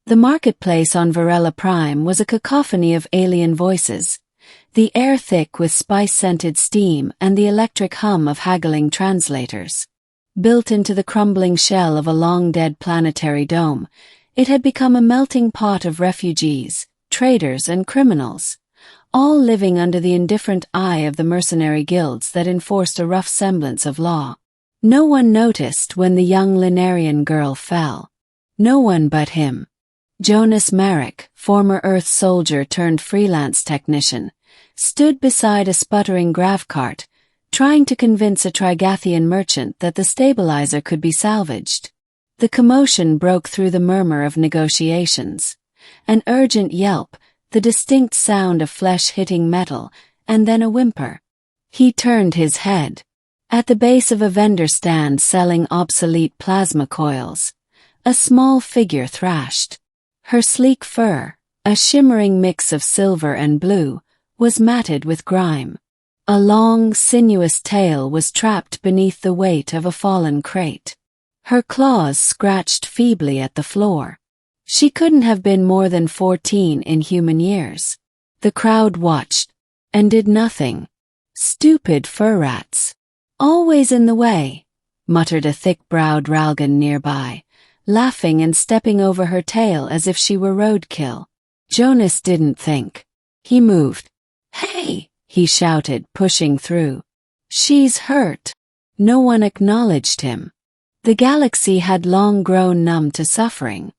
The marketplace on Virella Prime was a cacophony of alien voices, the air thick with spice-scented steam and the electric hum of haggling translators. Built into the crumbling shell of a long-dead planetary dome, it had become a melting pot of refugees, traders and criminals, all living under the indifferent eye of the mercenary guilds that enforced a rough semblance of law. No one noticed when the young Linarian girl fell. No one but him. Jonas Marek, former Earth soldier turned freelance technician, stood beside a sputtering grav cart, trying to convince a Trigathian merchant that the stabilizer could be salvaged. The commotion broke through the murmur of negotiations. An urgent yelp, the distinct sound of flesh hitting metal, and then a whimper. He turned his head. At the base of a vendor stand selling obsolete plasma coils, a small figure thrashed. Her sleek fur, a shimmering mix of silver and blue, was matted with grime. A long, sinuous tail was trapped beneath the weight of a fallen crate. Her claws scratched feebly at the floor. She couldn't have been more than 14 in human years. The crowd watched, and did nothing. Stupid fur rats. Always in the way, muttered a thick-browed Ralgan nearby, laughing and stepping over her tail as if she were roadkill. Jonas didn't think. He moved. "Hey!" he shouted, pushing through. "She's hurt." No one acknowledged him. The galaxy had long grown numb to suffering.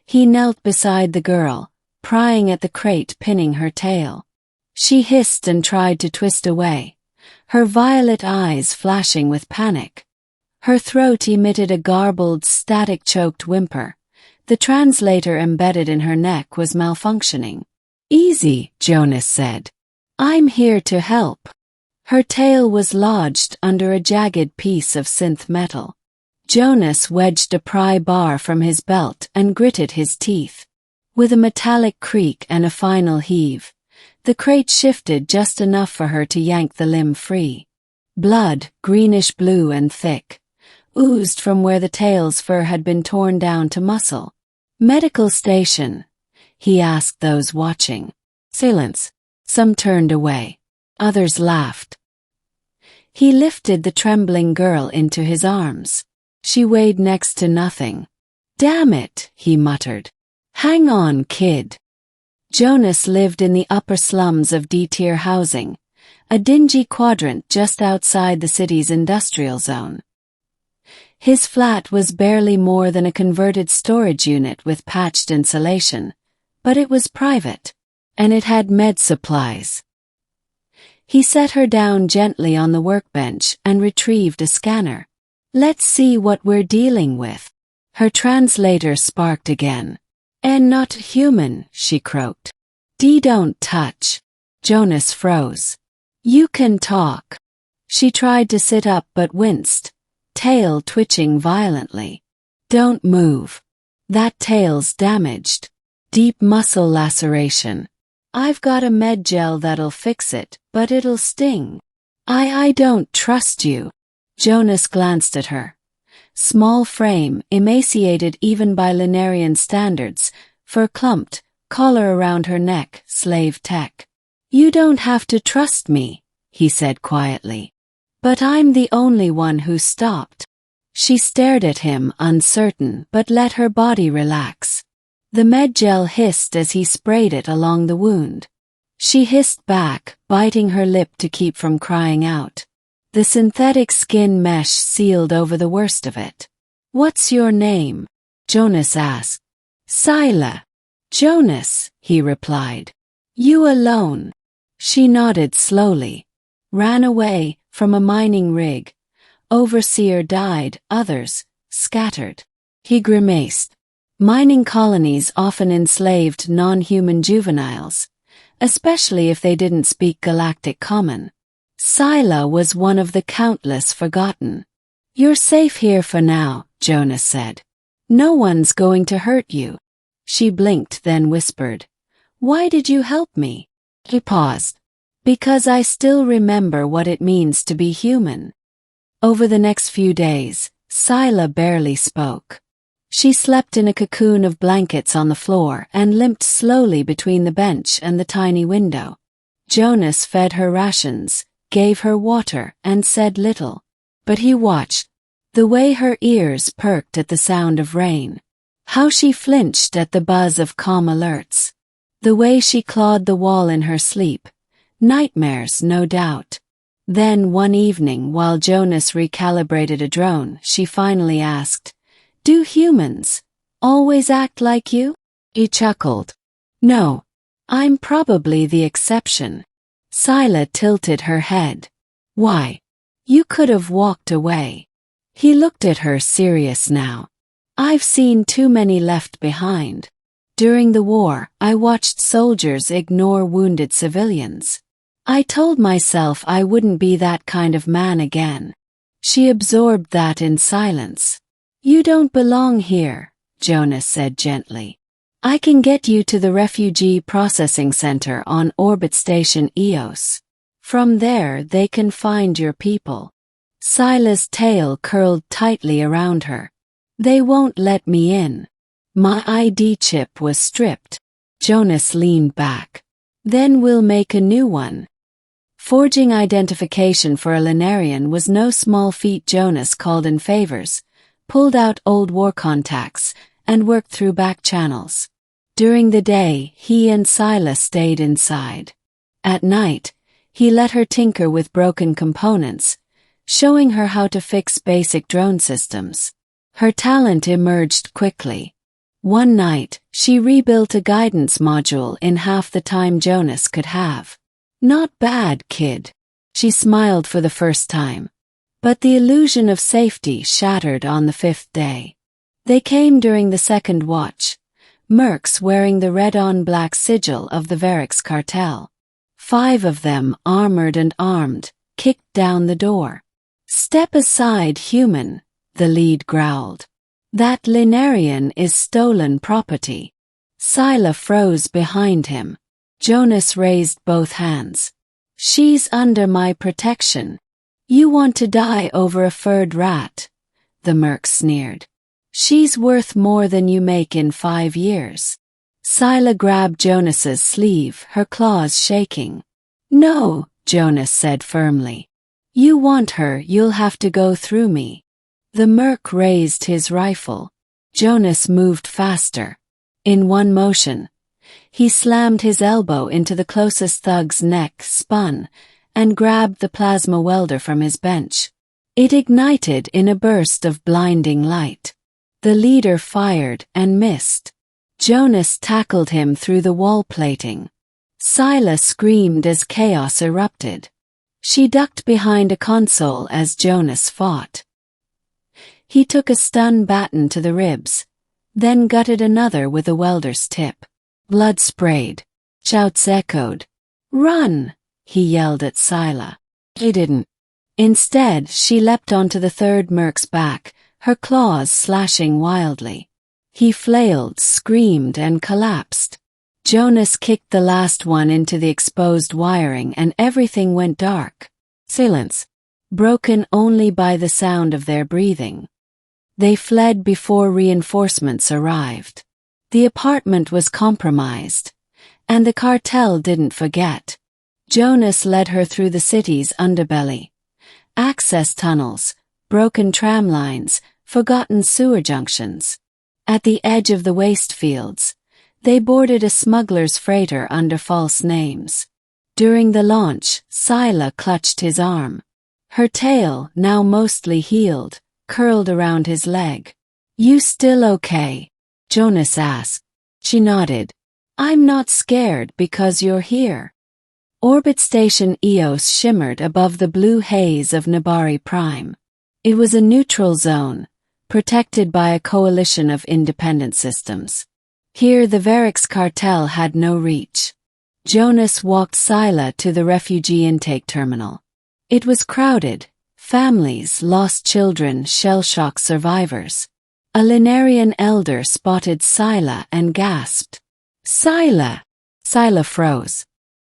He knelt beside the girl, prying at the crate pinning her tail. She hissed and tried to twist away, her violet eyes flashing with panic. Her throat emitted a garbled, static-choked whimper. The translator embedded in her neck was malfunctioning. "Easy," Jonas said. "I'm here to help." Her tail was lodged under a jagged piece of synth metal. Jonas wedged a pry bar from his belt and gritted his teeth. With a metallic creak and a final heave, the crate shifted just enough for her to yank the limb free. Blood, greenish-blue and thick, oozed from where the tail's fur had been torn down to muscle. "Medical station?" he asked those watching. Silence. Some turned away. Others laughed. He lifted the trembling girl into his arms. She weighed next to nothing. "Damn it," he muttered. "Hang on, kid." Jonas lived in the upper slums of D-tier housing, a dingy quadrant just outside the city's industrial zone. His flat was barely more than a converted storage unit with patched insulation, but it was private, and it had med supplies. He set her down gently on the workbench and retrieved a scanner. "Let's see what we're dealing with." Her translator sparked again. "And not human," she croaked. Don't touch." Jonas froze. "You can talk." She tried to sit up but winced, tail twitching violently. "Don't move. That tail's damaged. Deep muscle laceration. I've got a med gel that'll fix it, but it'll sting." I don't trust you." Jonas glanced at her. Small frame, emaciated even by Linarian standards, fur clumped, collar around her neck, slave tech. "You don't have to trust me," he said quietly. "But I'm the only one who stopped." She stared at him, uncertain, but let her body relax. The med gel hissed as he sprayed it along the wound. She hissed back, biting her lip to keep from crying out. The synthetic skin mesh sealed over the worst of it. "What's your name?" Jonas asked. "Syla." "Jonas," he replied. "You alone?" She nodded slowly. "Ran away from a mining rig. Overseer died, others scattered." He grimaced. Mining colonies often enslaved non-human juveniles, especially if they didn't speak Galactic Common. Syla was one of the countless forgotten. "You're safe here for now," Jonas said. "No one's going to hurt you." She blinked, then whispered, "Why did you help me?" He paused. "Because I still remember what it means to be human." Over the next few days, Syla barely spoke. She slept in a cocoon of blankets on the floor and limped slowly between the bench and the tiny window. Jonas fed her rations, gave her water, and said little. But he watched. The way her ears perked at the sound of rain. How she flinched at the buzz of calm alerts. The way she clawed the wall in her sleep. Nightmares, no doubt. Then one evening, while Jonas recalibrated a drone, she finally asked, "Do humans always act like you?" He chuckled. "No. I'm probably the exception." Syla tilted her head. "Why? You could have walked away." He looked at her serious now. "I've seen too many left behind. During the war, I watched soldiers ignore wounded civilians. I told myself I wouldn't be that kind of man again." She absorbed that in silence. "You don't belong here," Jonas said gently. "I can get you to the refugee processing center on Orbit Station EOS. From there they can find your people." Syla's tail curled tightly around her. "They won't let me in. My ID chip was stripped." Jonas leaned back. "Then we'll make a new one." Forging identification for a Linarian was no small feat. Jonas called in favors, pulled out old war contacts, and worked through back channels. During the day, he and Syla stayed inside. At night, he let her tinker with broken components, showing her how to fix basic drone systems. Her talent emerged quickly. One night, she rebuilt a guidance module in half the time Jonas could have. "Not bad, kid." She smiled for the first time. But the illusion of safety shattered on the 5th day. They came during the second watch, mercs wearing the red-on-black sigil of the Virella Cartel. 5 of them, armored and armed, kicked down the door. "Step aside, human," the lead growled. "That Linarian is stolen property." Syla froze behind him. Jonas raised both hands. "She's under my protection." "You want to die over a furred rat," the merc sneered. "She's worth more than you make in 5 years. Syla grabbed Jonas's sleeve, her claws shaking. "No," Jonas said firmly. "You want her, you'll have to go through me." The merc raised his rifle. Jonas moved faster. In one motion, he slammed his elbow into the closest thug's neck, spun, and grabbed the plasma welder from his bench. It ignited in a burst of blinding light. The leader fired and missed. Jonas tackled him through the wall plating. Syla screamed as chaos erupted. She ducked behind a console as Jonas fought. He took a stun baton to the ribs, then gutted another with a welder's tip. Blood sprayed. Shouts echoed. "Run!" he yelled at Syla. He didn't. Instead, she leapt onto the third merc's back, her claws slashing wildly. He flailed, screamed, and collapsed. Jonas kicked the last one into the exposed wiring and everything went dark. Silence, broken only by the sound of their breathing. They fled before reinforcements arrived. The apartment was compromised, and the cartel didn't forget. Jonas led her through the city's underbelly. Access tunnels, broken tram lines, forgotten sewer junctions. At the edge of the waste fields, they boarded a smuggler's freighter under false names. During the launch, Syla clutched his arm. Her tail, now mostly healed, curled around his leg. "You still okay?" Jonas asked. She nodded. "I'm not scared because you're here." Orbit Station EOS shimmered above the blue haze of Virella Prime. It was a neutral zone, protected by a coalition of independent systems. Here the Virella Cartel had no reach. Jonas walked Syla to the refugee intake terminal. It was crowded, families, lost children, shell-shock survivors. A Linarian elder spotted Syla and gasped. "Syla!" Syla froze.